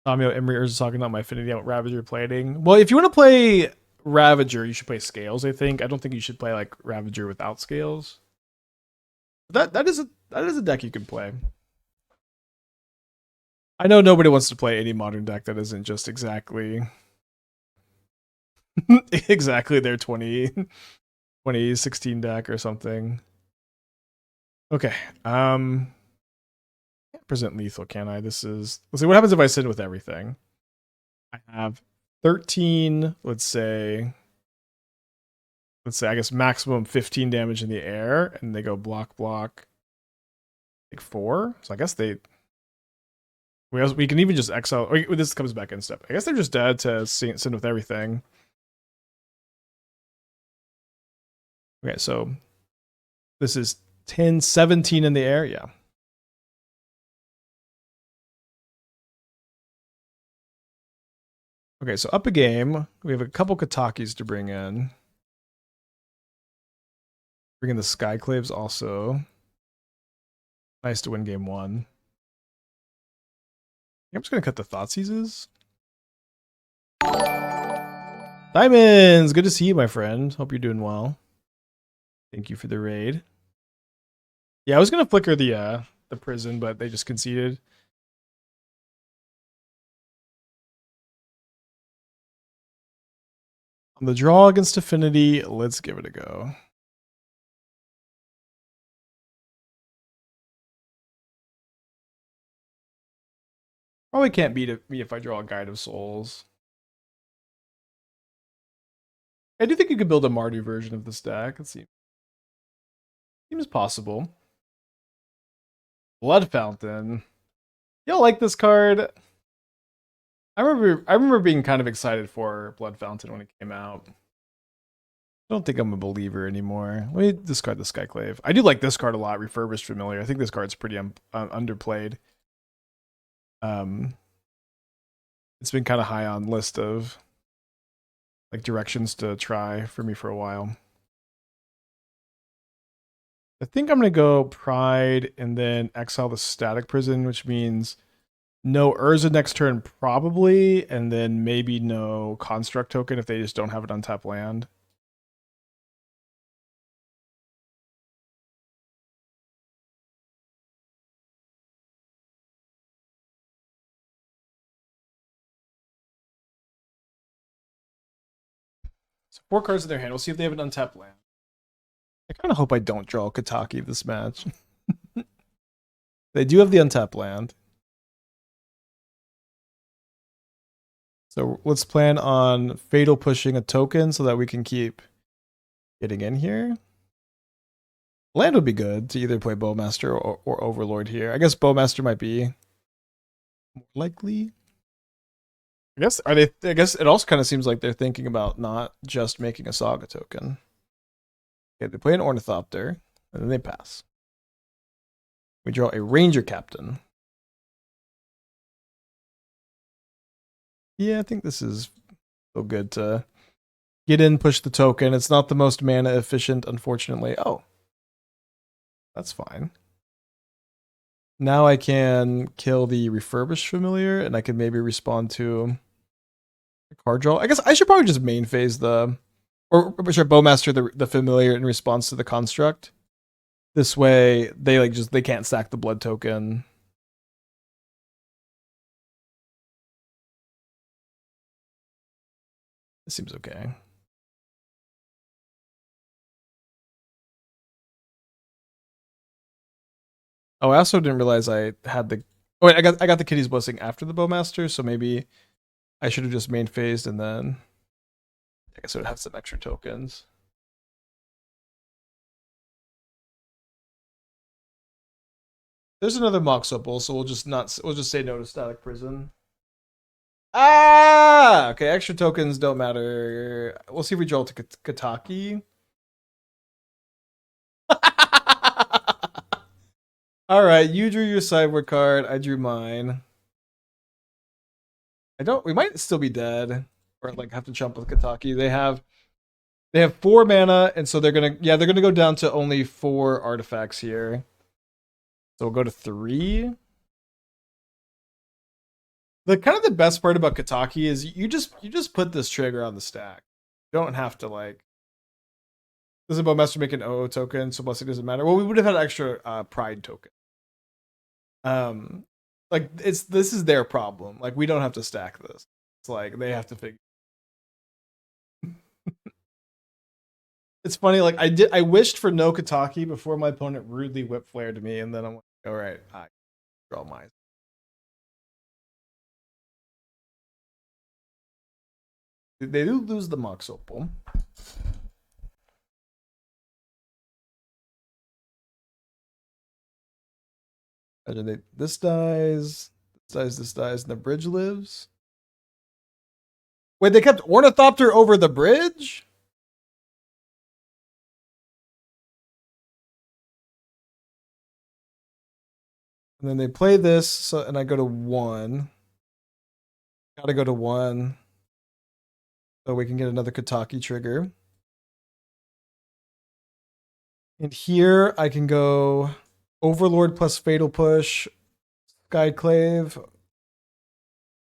Tamio, Emery, Urza Saga, not my affinity. Ravager plating. Well, if you want to play Ravager, you should play Scales, I think. I don't think you should play like Ravager without Scales. That is a deck you can play. I know nobody wants to play any modern deck that isn't just exactly exactly their 2016 deck or something. Okay. Can't present lethal, can I? Let's see what happens if I sit with everything. I have 13, let's say I guess maximum 15 damage in the air, and they go block, like 4. So I guess we can even just exile. This comes back in step. I guess they're just dead to sin with everything. Okay, so this is 10, 17 in the air. Yeah. Okay, so up a game. We have a couple Katakis to bring in. Bring in the Skyclaves also. Nice to win game 1. I'm just going to cut the Thoughtseizes. Diamonds! Good to see you, my friend. Hope you're doing well. Thank you for the raid. Yeah, I was going to flicker the prison, but they just conceded. On the draw against Affinity, let's give it a go. Probably can't beat me if I draw a Guide of Souls. I do think you could build a Mardu version of this deck. Let's see. Seems possible. Blood Fountain. Y'all like this card? I remember being kind of excited for Blood Fountain when it came out. I don't think I'm a believer anymore. Let me discard the Skyclave. I do like this card a lot, Refurbished Familiar. I think this card's pretty underplayed. It's been kind of high on list of like directions to try for me for a while. I think I'm going to go Pride and then exile the Static Prison, which means no Urza next turn probably, and then maybe no Construct token if they just don't have an untapped land. So 4 cards in their hand. We'll see if they have an untapped land. I kind of hope I don't draw Kataki this match. They do have the untapped land. So let's plan on Fatal pushing a token so that we can keep getting in here. Land would be good to either play Bowmaster or Overlord here. I guess Bowmaster might be more likely. I guess it also kind of seems like they're thinking about not just making a Saga token. Okay, they play an Ornithopter, and then they pass. We draw a Ranger-Captain. Yeah, I think this is so good to get in, push the token. It's not the most mana efficient, unfortunately. Oh, that's fine. Now I can kill the Refurbished Familiar, and I can maybe respond to a card draw. I guess I should probably just main phase or should Bowmaster the Familiar in response to the Construct. This way, they can't sack the blood token. This seems okay. Oh, I also didn't realize I had the. Oh wait, I got the Kitty's Blessing after the Bowmaster, so maybe I should have just main phased and then I guess it would have some extra tokens. There's another Mox Opal, so we'll just say no to Static Prison. Ah! Okay, extra tokens don't matter. We'll see if we draw to Kataki. Alright, you drew your sideboard card. I drew mine. We might still be dead. Or like have to jump with Kataki. They have 4 mana, and so they're gonna go down to only 4 artifacts here. So we'll go to 3. The best part about Kataki is you just put this trigger on the stack. You don't have to like. Does a Bowmaster make an OO token? So plus it doesn't matter. Well, we would have had an extra Pride token. Like this is their problem. Like we don't have to stack this. It's like they have to figure. It's funny. Like I wished for no Kataki before my opponent rudely whip flared to me, and then I'm like, all right, I draw mine. They do lose the Mox Opal. This dies, this dies, and the bridge lives. Wait, they kept Ornithopter over the bridge? And then they play this, so and I go to 1. Gotta go to 1. So we can get another Kataki trigger. And here I can go Overlord plus Fatal Push, Skyclave.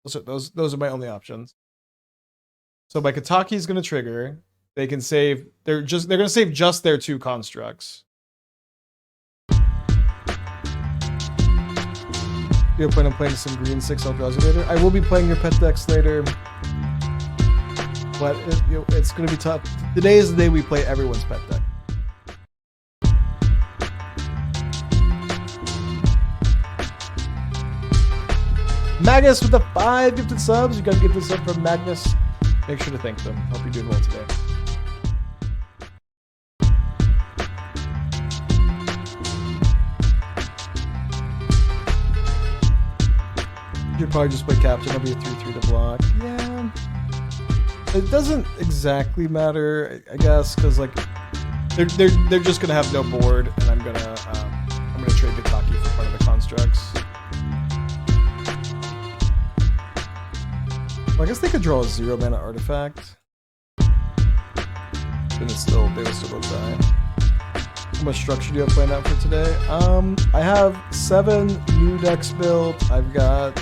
Those are my only options. So my Kataki is going to trigger. They can save. They're going to save just their 2 constructs. You plan on playing some green 6 Eldrazi later. I will be playing your pet decks later, but it's going to be tough. Today is the day we play everyone's pet deck. Magnus with the 5 gifted subs. You got to get this up from Magnus. Make sure to thank them. Hope you're doing well today. You'd probably just play Captain. It'll be a 3/3 to block. Yeah. It doesn't exactly matter, I guess, because like they're just gonna have no board, and I'm gonna trade Kataki for one of the constructs. Well, I guess they could draw a 0 mana artifact. Then they would still both die. How much structure do you have planned out for today? I have 7 new decks built. I've got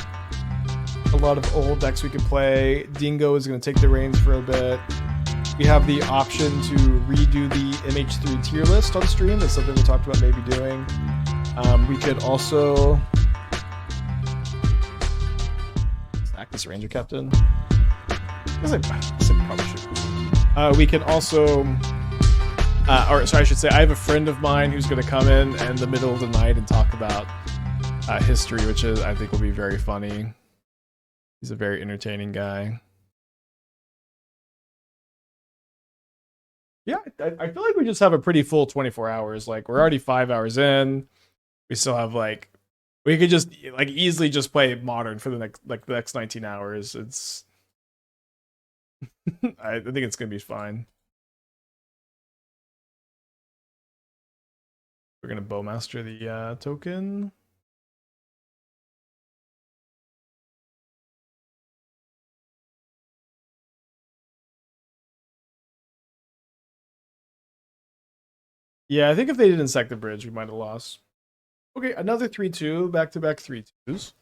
a lot of old decks we could play. Dingo is going to take the reins for a bit. We have the option to redo the MH3 tier list on stream. That's something we talked about maybe doing. We could also stack this Ranger-Captain. I probably should. We can also, or sorry, I should say, I have a friend of mine who's going to come in the middle of the night and talk about history, which I think will be very funny. He's a very entertaining guy. Yeah, I feel like we just have a pretty full 24 hours. Like, we're already 5 hours in. We still have, like, we could just, like, easily just play Modern for the next 19 hours. It's... I think it's going to be fine. We're going to Bowmaster the token. Yeah, I think if they didn't sack the bridge, we might have lost. Okay, another 3-2, back-to-back 3-2s.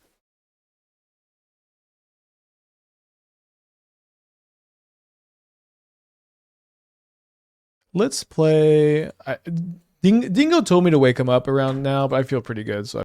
Let's play... Dingo told me to wake him up around now, but I feel pretty good, so...